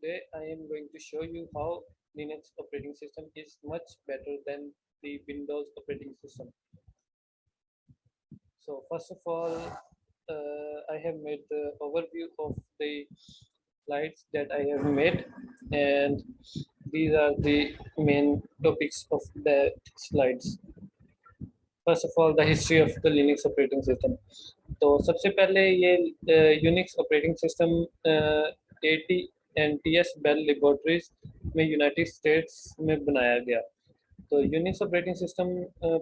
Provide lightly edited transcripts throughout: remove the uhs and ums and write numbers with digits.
Today I am going to show you how Linux operating system is much better than the Windows operating system. So first of all, I have made the overview of the slides that I have made, and these are the main topics of the slides. First of all, the history of the Linux operating system. तो सबसे पहले ये Unix operating system AT and T's Bell laboratories में United States में बनाया गया। तो Unix operating system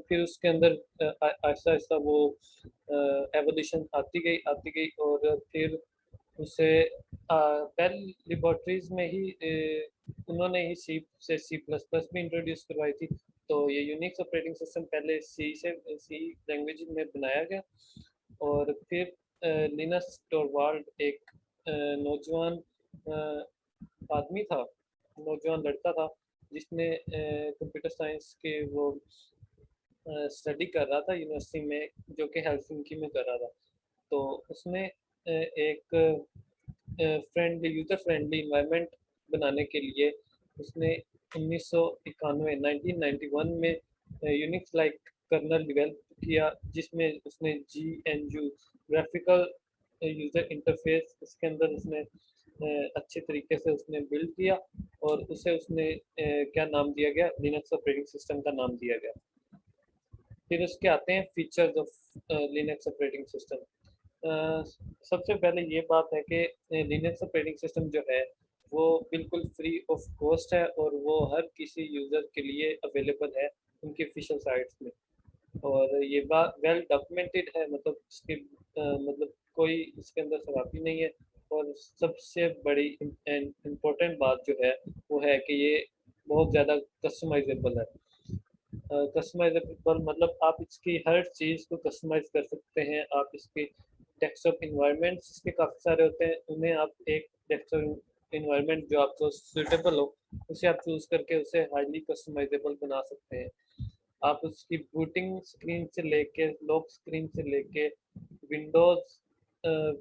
फिर उसके अंदर आहिस्ता आहिस्ता वो एवोल्यूशन आती गई और फिर उसे बेल लेबोरेटरीज में ही उन्होंने ही सी प्लस प्लस भी इंट्रोड्यूस करवाई थी। तो ये यूनिक्स ऑपरेटिंग सिस्टम पहले सी लैंग्वेज में बनाया गया और फिर लिनस टोरवाल्ड एक नौजवान आदमी था, नौजवान लड़का था जिसने कंप्यूटर साइंस के वो स्टडी कर रहा था यूनिवर्सिटी में, जो कि हेल्सिंकी में कर रहा था। तो उसने एक यूज़र फ्रेंडली इन्वायरमेंट बनाने के लिए उसने 1991 में यूनिक्स लाइक कर्नल डेवलप किया, जिसमें उसने GNU ग्राफिकल यूज़र इंटरफेस इसके अंदर उसने अच्छे तरीके से उसने बिल्ड किया और उसे उसने क्या नाम दिया गया, लिनक्स ऑपरेटिंग सिस्टम का नाम दिया गया। फिर उसके आते हैं features of Linux operating system. सबसे पहले ये बात है कि लिनक्स ऑपरेटिंग सिस्टम जो है वो बिल्कुल फ्री ऑफ कॉस्ट है और वो हर किसी यूज़र के लिए अवेलेबल है उनकी ऑफिशियल साइट्स में, और ये बात वेल डॉक्यूमेंटेड है, मतलब इसके मतलब कोई इसके अंदर खराबी नहीं है। और सबसे बड़ी इम्पोर्टेंट बात जो है वो है कि ये बहुत ज़्यादा कस्टमाइजेबल है। कस्टमाइजेबल मतलब आप इसकी हर चीज़ को कस्टमाइज कर सकते हैं। आप इसकी डेस्कटॉप इन्वायरमेंट्स इसके काफ़ी सारे होते हैं, उन्हें आप एक डेस्कटॉप इन्वायरमेंट जो आपको सूटेबल हो उसे आप चूज़ करके उसे हाईली कस्टमाइजेबल बना सकते हैं। आप उसकी बूटिंग स्क्रीन से लेके लॉक स्क्रीन से लेके विंडोज़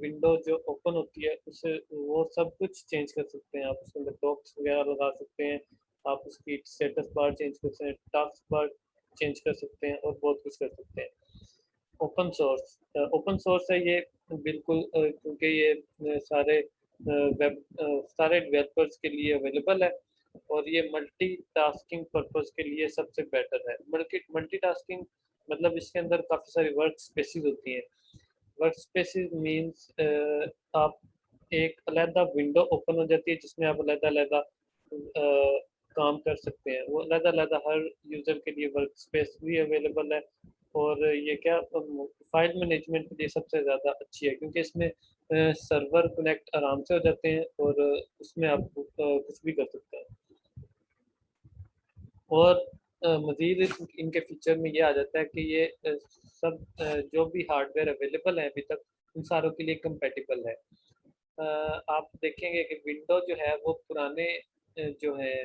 विंडो जो ओपन होती है उसे वो सब कुछ चेंज कर सकते हैं। आप उसके अंदर डॉक्स वगैरह लगा सकते हैं, आप उसकी स्टेटस बार चेंज कर सकते हैं, टास्क बार चेंज कर सकते हैं और बहुत कुछ कर सकते हैं। ओपन सोर्स है ये बिल्कुल, क्योंकि ये सारे डेवलपर्स के लिए अवेलेबल है और ये मल्टीटास्किंग पर्पस के लिए सबसे बेटर है। मल्टीटास्किंग मतलब इसके अंदर काफ़ी सारी वर्क स्पेसिस होती हैं। वर्क स्पेसिस मीन्स आप एक अलहदा विंडो ओपन हो जाती है जिसमें आप अलहदा काम कर सकते हैं। वो अलहदा हर यूज़र के लिए वर्क स्पेस भी अवेलेबल है और ये क्या फाइल मैनेजमेंट के लिए सबसे ज़्यादा अच्छी है, क्योंकि इसमें सर्वर कनेक्ट आराम से हो जाते हैं और उसमें आप कुछ भी कर सकते हैं। और मज़ीद इनके फीचर में ये आ जाता है कि ये सब जो भी हार्डवेयर अवेलेबल है अभी तक उन सारों के लिए कंपेटिबल है। आप देखेंगे कि विंडो जो है वो पुराने जो है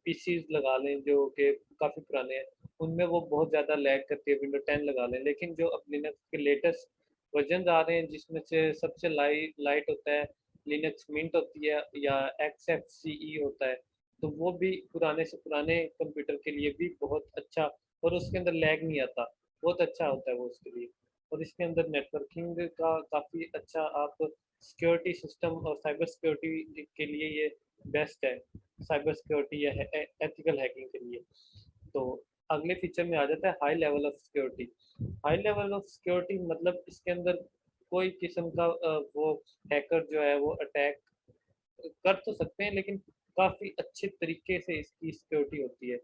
पीसीज लगा लें जो कि काफ़ी पुराने हैं, उनमें वो बहुत ज़्यादा लैग करती है, विंडो 10 लगा लें। लेकिन जो अब लिनक्स के लेटेस्ट वर्जन आ रहे हैं जिसमें से सबसे लाइट होता है लिनक्स मिंट होती है या XFCE होता है, तो वो भी पुराने से पुराने कंप्यूटर के लिए भी बहुत अच्छा, और उसके अंदर लैग नहीं आता, बहुत अच्छा होता है वो उसके लिए। और इसके अंदर नेटवर्किंग का काफ़ी अच्छा, आप सिक्योरिटी सिस्टम और साइबर सिक्योरिटी के लिए ये बेस्ट है, साइबर सिक्योरिटी या एथिकल हैकिंग के लिए। तो अगले फीचर में आ जाता है high level of security. High level of security मतलब इसके अंदर कोई किस्म का वो हैकर जो है वो अटैक कर तो सकते हैं, लेकिन काफ़ी अच्छे तरीके से इसकी सिक्योरिटी होती है।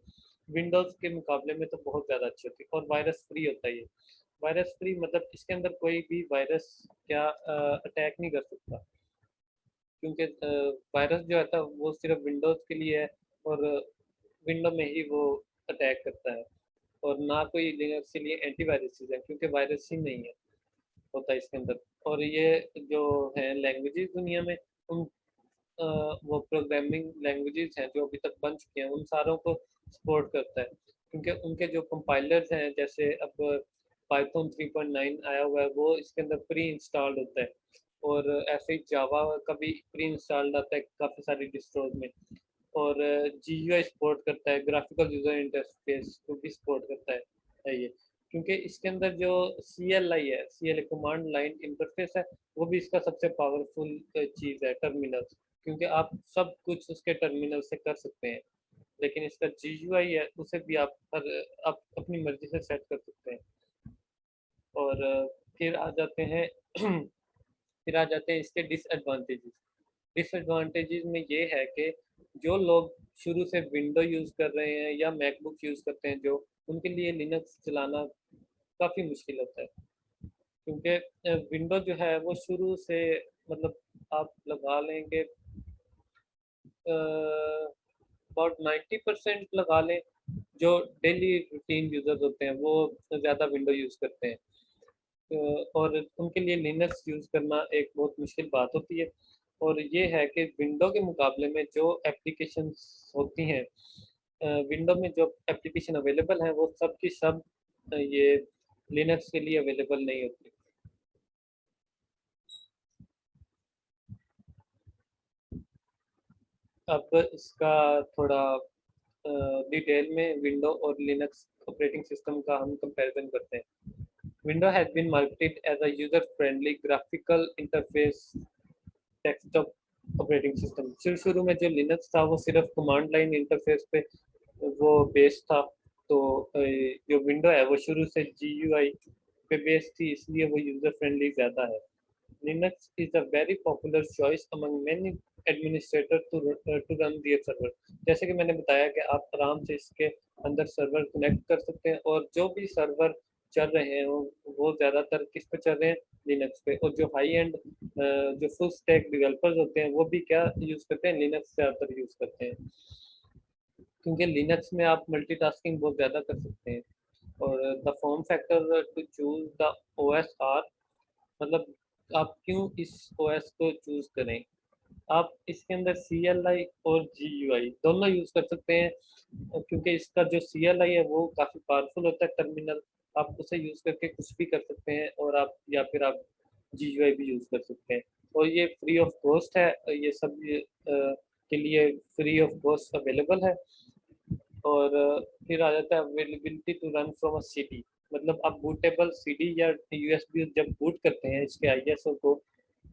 विंडोज़ के मुकाबले में तो बहुत ज़्यादा अच्छी होती है और वायरस फ्री होता है ये। वायरस फ्री मतलब इसके अंदर कोई भी वायरस क्या अटैक नहीं कर सकता, क्योंकि वायरस जो आता है वो सिर्फ विंडोज़ के लिए है और विंडो में ही वो अटैक करता है, और ना कोई लिनक्स के लिए एंटीवायरसेस है क्योंकि वायरस ही नहीं है होता इसके अंदर। और ये जो है लैंग्वेजेस दुनिया में उन वो प्रोग्रामिंग लैंग्वेजेस हैं जो अभी तक बन चुकी हैं उन सारों को सपोर्ट करता है, क्योंकि उनके जो कंपाइलर्स हैं जैसे अब पाइथन 3.9 आया हुआ है वो इसके अंदर प्री इंस्टॉल्ड होता है। और ऐसे ही जावा का भी प्री इंस्टॉल्ड आता है काफ़ी सारी डिस्ट्रोज में। और जीयूआई सपोर्ट करता है, ग्राफिकल यूजर इंटरफेस को भी सपोर्ट करता है ये, क्योंकि इसके अंदर जो CLI है, CLI कमांड लाइन इंटरफेस है, वो भी इसका सबसे पावरफुल चीज़ है, टर्मिनल, क्योंकि आप सब कुछ उसके टर्मिनल से कर सकते हैं। लेकिन इसका GUI है, उसे भी आप अपनी मर्जी से सेट कर सकते हैं। और फिर आ जाते हैं फिर आ जाते हैं इसके डिसएडवांटेजेस। डिसएडवांटेजेस में ये है कि जो लोग शुरू से विंडो यूज़ कर रहे हैं या मैकबुक यूज़ करते हैं, जो उनके लिए लिनक्स चलाना काफ़ी मुश्किल होता है, क्योंकि विंडो जो है वो शुरू से, मतलब आप लगा लेंगे अबाउट 90% लगा लें, जो डेली रूटीन यूज़र्स होते हैं वो ज़्यादा विंडो यूज़ करते हैं। और उनके लिए लिनक्स यूज़ करना एक बहुत मुश्किल बात होती है। और ये है कि विंडो के मुकाबले में जो एप्लीकेशंस होती हैं, विंडो में जो एप्लीकेशन अवेलेबल हैं वो सब की सब ये लिनक्स के लिए अवेलेबल नहीं होती। अब इसका थोड़ा डिटेल में विंडो और लिनक्स ऑपरेटिंग सिस्टम का हम कंपैरिजन करते हैं। Window has been marketed as a user friendly graphical interface desktop operating system. शुरू शुरू में जो लिनक्स था वो सिर्फ कमांड लाइन इंटरफेस पे वो बेस्ड था। तो जो विंडो है वो शुरू से GUI पे बेस्ड थी, इसलिए वो यूजर फ्रेंडली ज़्यादा है। Linux is a very popular choice among many administrator to run their server. जैसे कि मैंने बताया कि आप आराम से इसके अंदर सर्वर कनेक्ट कर सकते हैं, और जो भी सर्वर चल रहे हैं वो ज़्यादातर किस पे चल रहे हैं, लिनक्स पे। और जो हाई एंड जो फुल स्टैक डेवलपर्स होते हैं वो भी क्या यूज़ करते हैं, लिनक्स ज़्यादातर यूज़ करते हैं, क्योंकि लिनक्स में आप मल्टीटास्किंग बहुत ज़्यादा कर सकते हैं। और the form factor to choose the OS are, मतलब आप क्यों इस OS को चूज़ करें। आप इसके अंदर CLI और GUI दोनों यूज़ कर सकते हैं, क्योंकि इसका जो CLI है वो काफ़ी पावरफुल होता है टर्मिनल, आप उसे यूज़ करके कुछ भी कर सकते हैं, और आप या फिर आप GUI भी यूज़ कर सकते हैं। और ये फ्री ऑफ कॉस्ट है, ये सब के लिए फ्री ऑफ कॉस्ट अवेलेबल है। और फिर आ जाता है availability to run from a CD, मतलब आप बूटेबल सीडी या USB जब बूट करते हैं इसके ISO को,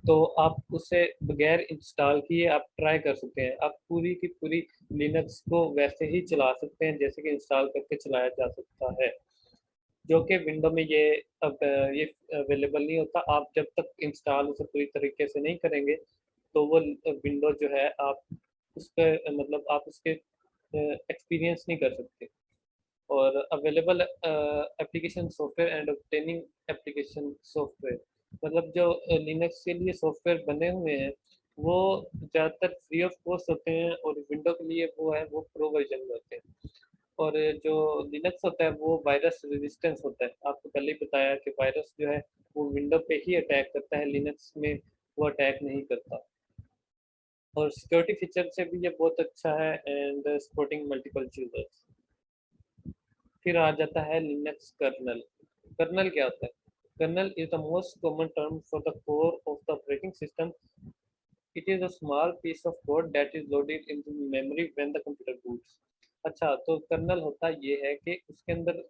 तो आप उसे बगैर इंस्टॉल किए आप ट्राई कर सकते हैं। आप पूरी की पूरी लिनक्स को वैसे ही चला सकते हैं जैसे कि इंस्टॉल करके चलाया जा सकता है, जो कि विंडो में अब ये अवेलेबल नहीं होता। आप जब तक इंस्टॉल उसे पूरी तरीके से नहीं करेंगे, तो वो विंडो जो है आप उसके मतलब आप उसके एक्सपीरियंस नहीं कर सकते। और available application software and obtaining application software, मतलब जो लिनक्स के लिए सॉफ्टवेयर बने हुए हैं वो ज़्यादातर फ्री ऑफ कॉस्ट होते हैं, और विंडो के लिए वो है वो प्रो वर्जन में होते हैं। और जो लिनक्स होता है वो वायरस रेजिस्टेंस होता है, आपको पहले ही बताया कि वायरस जो है वो विंडो पे ही अटैक करता है, लिनक्स में वो अटैक नहीं करता। और सिक्योरिटी फीचर से भी ये बहुत अच्छा है, एंड सपोर्टिंग मल्टीपल यूजर्स। फिर आ जाता है लिनक्स कर्नल। कर्नल क्या होता है? Kernel is the most common term for the core of the operating system. It is a small piece of code that is loaded into memory when the computer boots. अच्छा, तो colonel होता ये है कि उसके अंदर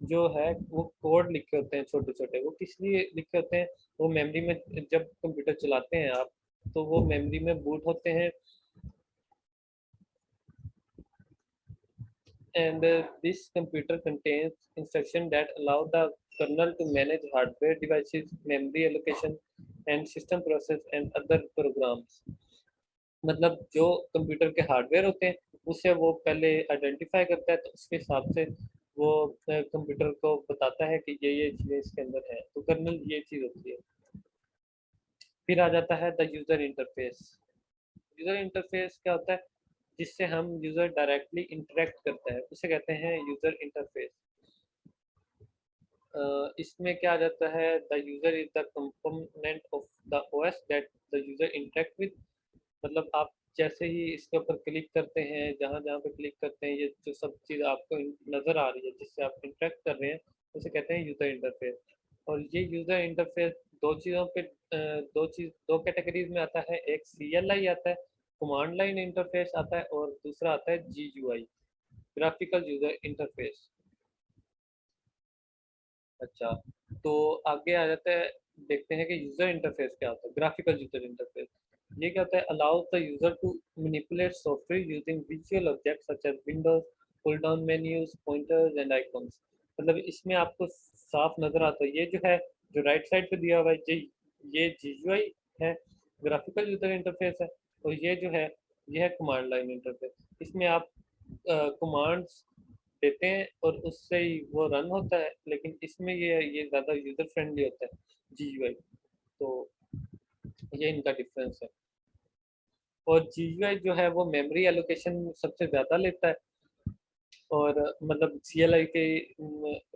जो है वो कोड लिखे होते हैं छोटे छोटे। वो किस लिए लिखे होते हैं? वो मेमोरी में जब कंप्यूटर चलाते हैं आप, तो वो मेमोरी में बूट होते हैं, and this computer contains instructions that allow the kernel to manage hardware devices, memory allocation, and system process and other programs। मतलब जो कंप्यूटर के हार्डवेयर होते हैं उसे वो पहले आइडेंटिफाई करता है, तो उसके हिसाब से वो कंप्यूटर को बताता है कि ये चीज़ें इसके अंदर है। तो कर्नल ये चीज़ होती है। फिर आ जाता है the user interface. User interface क्या होता है? जिससे हम यूज़र डायरेक्टली इंटरेक्ट करता है उसे कहते हैं यूज़र इंटरफेस। इसमें क्या आ जाता है, the user is the component of the OS that the user interact with. मतलब आप जैसे ही इसके ऊपर क्लिक करते हैं, जहाँ जहाँ पे क्लिक करते हैं, ये जो सब चीज़ आपको नज़र आ रही है जिससे आप इंटरेक्ट कर रहे हैं, उसे कहते हैं यूज़र इंटरफेस। और ये यूज़र इंटरफेस दो चीज़ों पे दो कैटेगरीज में आता है। एक CLI आता है, कमांड लाइन इंटरफेस आता है, और दूसरा आता है GUI, ग्राफिकल यूजर इंटरफेस। अच्छा, तो आगे आ जाता है, देखते हैं कि यूजर इंटरफेस क्या होता है। ग्राफिकल यूजर इंटरफेस ये क्या होता है? Allows the user to manipulate software using visual objects such as windows, pull down menus, pointers and icons. मतलब इसमें आपको साफ नजर आता है, ये जो है, जो राइट साइड पे दिया हुआ है, ये GUI है, ग्राफिकल यूजर इंटरफेस है, और ये जो है, ये है कमांड लाइन इंटरफेस। इसमें आप कमांड्स देते हैं और उससे ही वो रन होता है, लेकिन इसमें ये ज़्यादा यूज़र फ्रेंडली होता है GUI। तो ये इनका डिफरेंस है। और GUI जो है वो मेमोरी एलोकेशन सबसे ज़्यादा लेता है, और मतलब CLI के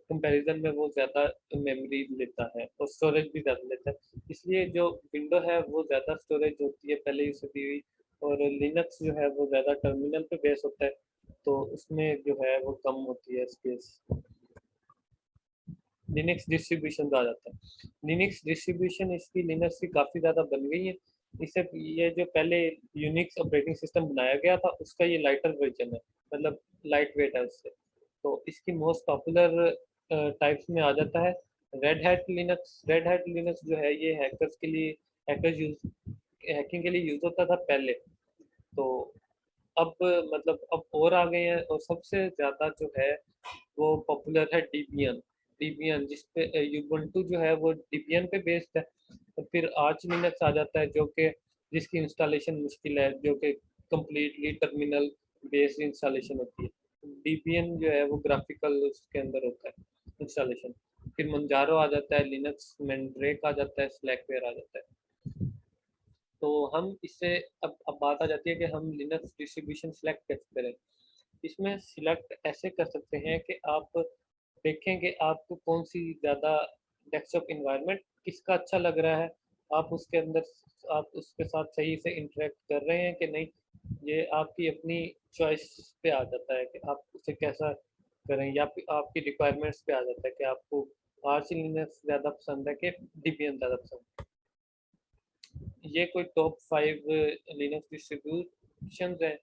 कंपैरिजन में वो ज़्यादा मेमोरी लेता है और स्टोरेज भी ज़्यादा लेता है। इसलिए जो विंडो है वो ज़्यादा स्टोरेज होती है पहले ही से दी हुई, और लिनक्स जो है वो ज़्यादा टर्मिनल पे बेस होता है, तो उसमें जो है वो कम होती है स्पेस। लिनक्स डिस्ट्रीब्यूशन आ जाता है। लिनक्स डिस्ट्रीब्यूशन इसकी लिनक्स की काफ़ी ज़्यादा बन गई है। इसे ये जो पहले यूनिक्स ऑपरेटिंग सिस्टम बनाया गया था उसका ये लाइटर वर्जन है, मतलब लाइट वेट है उससे। तो इसकी मोस्ट पॉपुलर टाइप्स में आ जाता है red hat Linux. Red hat Linux जो है ये हैकर्स के लिए, हैकर्स यूज हैकिंग के लिए यूज होता था पहले। तो अब मतलब अब और आ गए हैं, और सबसे ज़्यादा जो है वो पॉपुलर है डिबियन। डिबियन जिस पे यूबंटू जो है वो डिबियन पे बेस्ड है। और फिर आर्च लिनक्स आ जाता है, जो कि जिसकी इंस्टॉलेशन मुश्किल है, जो कि कम्प्लीटली टर्मिनल बेस्ड इंस्टॉलेशन होती है। डिबियन जो है वो ग्राफिकल उसके अंदर होता है इंस्टॉलेशन। फिर मंजारो आ जाता है लिनक्स, मैंड्रेक आ जाता है, स्लैकवेयर आ जाता है। तो हम इससे अब बात आ जाती है कि हम लिनक्स डिस्ट्रीब्यूशन सेलेक्ट कैसे करें। इसमें सिलेक्ट ऐसे कर सकते हैं कि आप देखें कि आपको कौन सी ज़्यादा डेस्कटॉप इन्वायरमेंट किसका अच्छा लग रहा है, आप उसके अंदर आप उसके साथ सही से इंटरेक्ट कर रहे हैं कि नहीं। ये आपकी अपनी चॉइस पे आ जाता है कि आप उसे कैसा करें, या फिर आपकी रिक्वायरमेंट्स पे आ जाता है कि आपको आर्च लिनक्स ज़्यादा पसंद है कि डिबियन ज़्यादा पसंद है। ये कोई टॉप 5 लिनक्स डिस्ट्रीब्यूशंस हैं।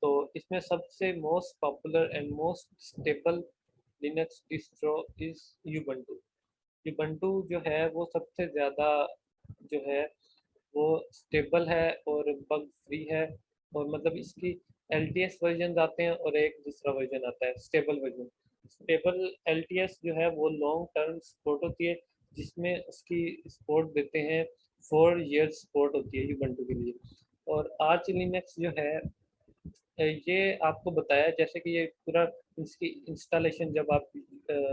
तो इसमें सबसे most popular and most stable Linux distro is Ubuntu. Ubuntu जो है वो सबसे ज़्यादा जो है वो स्टेबल है और बग फ्री है। और मतलब इसकी LTS वर्जन आते हैं और एक दूसरा वर्जन आता है स्टेबल वर्जन। स्टेबल LTS जो है वो लॉन्ग टर्म सपोर्ट होती है, जिसमें उसकी सपोर्ट देते हैं 4 years सपोर्ट होती है यूबंटू के लिए। और आर्च लिनक्स जो है ये आपको बताया जैसे कि ये पूरा इसकी इंस्टॉलेशन जब आप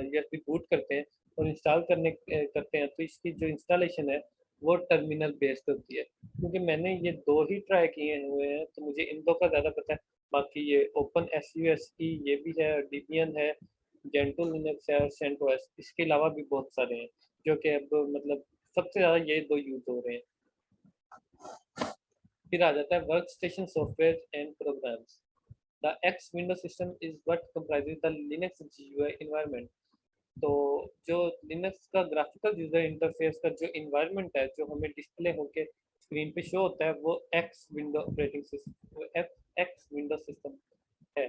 USB बूट करते हैं और इंस्टॉल करते हैं, तो इसकी जो इंस्टॉलेशन है वो टर्मिनल बेस्ड होती है। क्योंकि मैंने ये दो ही ट्राई किए हुए हैं, तो मुझे इन दो का ज़्यादा पता है। बाकी ये ओपन SUSE ये भी है, डिबियन है, जेंटू लिनक्स है, और सेंटोस, इसके अलावा भी बहुत सारे हैं जो कि अब मतलब सबसे ज़्यादा ये दो यूज हो रहे हैं। फिर आ जाता है work station software and programs. The X window system is what comprises the Linux GUI environment. तो जो लिनक्स का ग्राफिकल यूजर इंटरफेस का जो इन्वायरमेंट है, जो हमें डिस्प्ले होके स्क्रीन पे शो होता है, वो x window operating system, x window system है।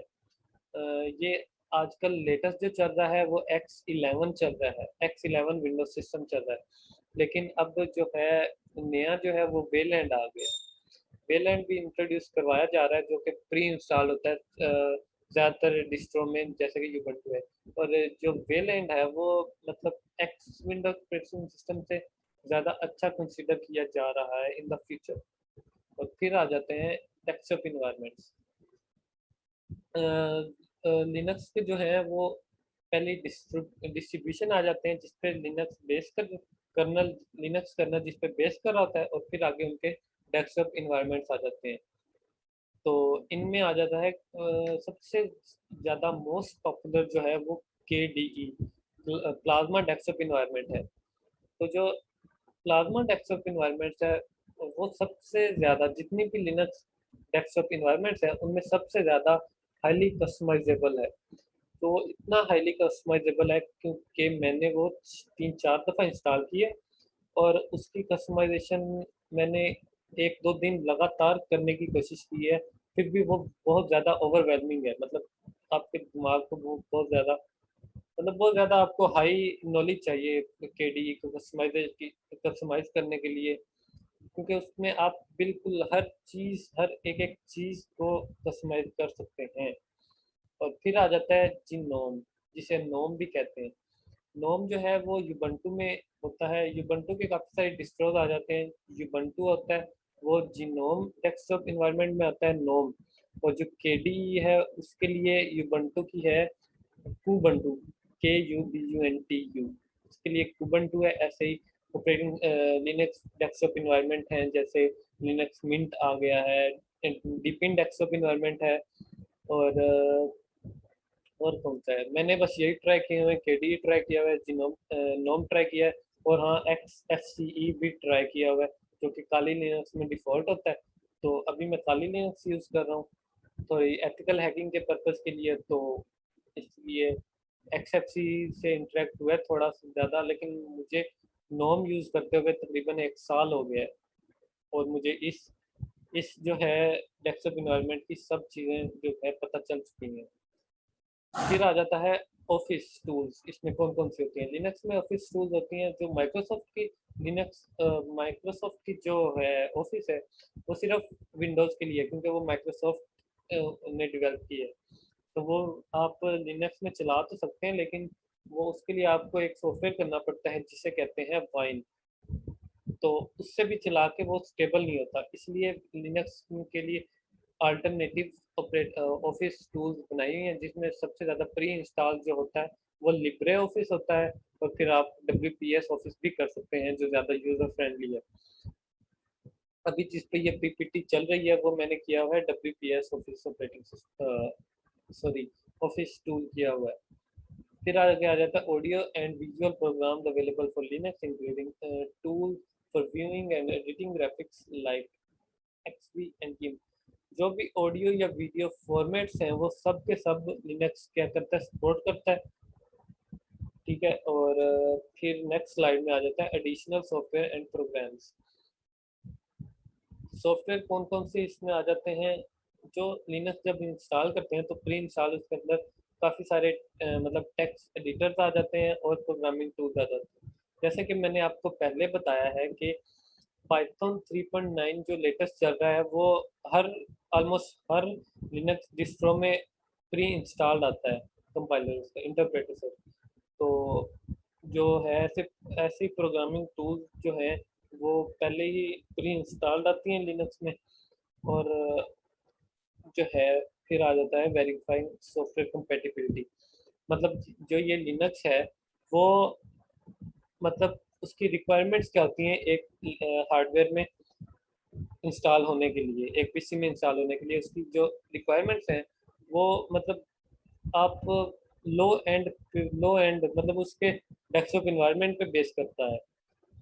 ये आजकल लेटेस्ट जो चल रहा है वो X11 चल रहा है, X11 विंडो सिस्टम चल रहा है। लेकिन अब जो है नया जो है वो वेलैंड आ गया। वेलैंड भी इंट्रोड्यूस करवाया जा रहा है, जो कि प्री इंस्टॉल होता है ज़्यादातर डिस्ट्रो में, जैसे कि यूबंटू है। और जो वेलैंड है वो मतलब एक्स विंडो ऑपरेटिंग सिस्टम से ज़्यादा अच्छा कंसीडर किया जा रहा है इन द फ्यूचर। और फिर आ जाते हैं डेस्कटॉप इन्वायरमेंट्स। लिनक्स के जो है वो पहले डिस्ट्रीब्यूशन आ जाते हैं जिस पे लिनक्स बेस कर कर्नल, लिनक्स कर्नल जिस पे बेस कर रहा होता है, और फिर आगे उनके डेस्कटॉप इन्वायरमेंट्स आ जाते हैं। तो इनमें आ जाता है सबसे ज़्यादा मोस्ट पॉपुलर जो है वो KDE प्लाज्मा डेस्कटॉप इन्वायरमेंट है। तो जो प्लाज्मा डेस्कटॉप इन्वायरमेंट्स है वो सबसे ज़्यादा, जितनी भी लिनक्स डेस्कटॉप इन्वायरमेंट्स है उनमें सबसे ज़्यादा हाईली कस्टमाइजेबल है। तो इतना हाईली कस्टमाइजेबल है क्योंकि मैंने वो 3-4 दफ़ा इंस्टॉल किए, और उसकी कस्टमाइजेशन मैंने 1-2 दिन लगातार करने की कोशिश की है, फिर भी वो बहुत ज़्यादा ओवरवेलमिंग है। मतलब आपके दिमाग को वो बहुत ज़्यादा, मतलब बहुत ज़्यादा आपको हाई नॉलेज चाहिए केडीई को कस्टमाइज़ करने के लिए, क्योंकि उसमें आप बिल्कुल हर चीज़, हर एक-एक चीज़ को कस्टमाइज़ कर सकते हैं। और फिर आ जाता है जिनोम, जिसे नोम भी कहते हैं। नोम जो है वो यूबंटू में होता है, यूबंटू के काफ़ी सारे डिस्ट्रोज आ जाते हैं। यूबंटू होता है वो जिनोम डेस्कटॉप इन्वायरमेंट में आता है नोम, और जो केडी है उसके लिए यूबंटू की है कुबंटू, KUBUNTU, उसके लिए कुबंटू है। ऐसे ही ऑपरेटिंग लिनक्स डेस्कटॉप इन्वायरमेंट हैं, जैसे लिनक्स मिंट आ गया है, डिपिन डेस्कटॉप इन्वायरमेंट है, और और कौन सा है, मैंने बस यही ट्राई किए हुए हैं। केडी ट्राई किया हुआ है, जिनोम नोम ट्राई किया है, और हाँ XFCE भी ट्राई किया हुआ है, जो कि काली लिनक्स में डिफ़ॉल्ट होता है। तो अभी मैं काली लिनक्स यूज़ कर रहा हूँ, तो एथिकल हैकिंग के पर्पज़ के लिए, तो इसलिए XFCE से इंटरेक्ट हुआ है थोड़ा सा ज़्यादा, लेकिन मुझे नोम यूज़ करते हुए तकरीबन 1 साल हो गया है, और मुझे इस जो है डेस्कटॉप एनवायरनमेंट की सब चीज़ें जो है पता चल चुकी हैं। फिर आ जाता है ऑफिस टूल्स। इसमें कौन कौन सी होती हैं? लिनक्स में ऑफिस टूल्स होती हैं जो माइक्रोसॉफ्ट की, लिनक्स माइक्रोसॉफ्ट की जो है ऑफिस है, वो सिर्फ विंडोज़ के लिए है, क्योंकि वो माइक्रोसॉफ्ट ने डेवलप की है। तो वो आप लिनक्स में चला तो सकते हैं, लेकिन वो उसके लिए आपको एक सॉफ्टवेयर करना पड़ता है जिसे कहते हैं वाइन। तो उससे भी चला के वो स्टेबल नहीं होता, इसलिए लिनक्स के लिए अल्टरनेटिव ऑपरेट ऑफिस टूल्स बनाई हुई हैं, जिसमें सबसे ज़्यादा प्री इंस्टॉल जो होता है वो लिब्रे ऑफिस होता है, और फिर आप WPS ऑफिस भी कर सकते हैं जो ज़्यादा यूज़र फ्रेंडली है। अभी जिस पे ये पीपीटी चल रही है वो मैंने किया हुआ है WPS office operating system, sorry, office tool किया हुआ है। फिर आगे आ जाता है audio and visual programs available for Linux including tool for viewing and editing graphics like XV and GIMP। जो भी ऑडियो या वीडियो फॉर्मेट्स हैं वो सब के सब लिनक्स क्या करता है, सपोर्ट करता है। ठीक है, और फिर नेक्स्ट स्लाइड में आ जाता है additional software and programs. Software कौन कौन से इसमें आ जाते हैं? जो लिनक्स जब इंस्टॉल करते हैं तो प्री इंस्टॉल उसके अंदर काफ़ी सारे मतलब टेक्स्ट एडिटर्स आ जाते हैं और प्रोग्रामिंग टूल्स आ जाते हैं। जैसे कि मैंने आपको पहले बताया है कि पाइथन 3.9 जो लेटेस्ट चल रहा है वो हर ऑलमोस्ट हर लिनक्स डिस्ट्रो में प्री इंस्टॉल्ड आता है, कंपाइलर उसका इंटरप्रेटर से। तो जो है ऐसे ऐसी प्रोग्रामिंग टूल्स जो हैं वो पहले ही प्री इंस्टॉल्ड आती हैं लिनक्स में। और जो है फिर आ जाता है वेरीफाइंग सॉफ्टवेयर कंपेटिबिलिटी। मतलब जो ये लिनक्स है वो, मतलब उसकी रिक्वायरमेंट्स क्या होती हैं एक हार्डवेयर में इंस्टॉल होने के लिए, एक पीसी में इंस्टॉल होने के लिए उसकी जो रिक्वायरमेंट्स हैं वो, मतलब आप लो एंड मतलब उसके डेस्कटॉप इन्वायरमेंट पे बेस करता है।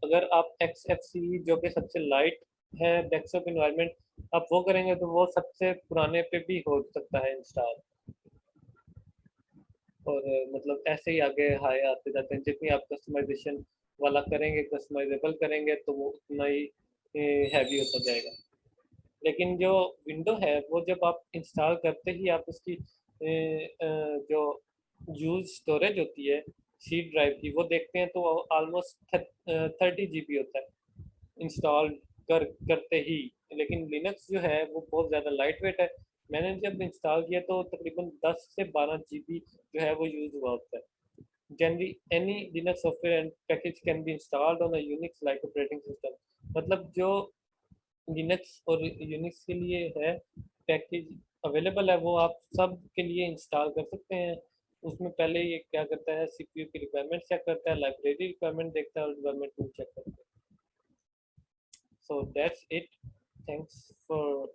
अगर आप XFCE जो कि सबसे लाइट है डेस्कटॉप इन्वायरमेंट, आप वो करेंगे तो वो सबसे पुराने पे भी हो सकता है इंस्टॉल। और मतलब ऐसे ही आगे हाई आते जाते हैं, जितनी आप कस्टमाइजेशन वाला करेंगे, कस्टमाइजेबल करेंगे, तो वो उतना ही हैवी होता जाएगा। लेकिन जो विंडो है वो जब आप इंस्टॉल करते ही आप उसकी जो यूज स्टोरेज होती है सी ड्राइव की, वो देखते हैं तो ऑलमोस्ट 30 GB होता है इंस्टॉल करते ही। लेकिन लिनक्स जो है वो बहुत ज़्यादा लाइट वेट है। मैंने जब इंस्टॉल किया तो तकरीबन 10 से 12 GB जो है वो यूज़ हुआ होता है। Generally any Linux software and package can be installed on a Unix like operating system. मतलब जो लिनक्स और यूनिक्स के लिए है पैकेज अवेलेबल है वो आप सब के लिए इंस्टॉल कर सकते हैं। उसमें पहले ये क्या करता है, सीपीयू की रिक्वायरमेंट चेक करता है, लाइब्रेरी रिक्वायरमेंट देखता है, और डेवलपमेंट टूल चेक करता है। So that's it, thanks for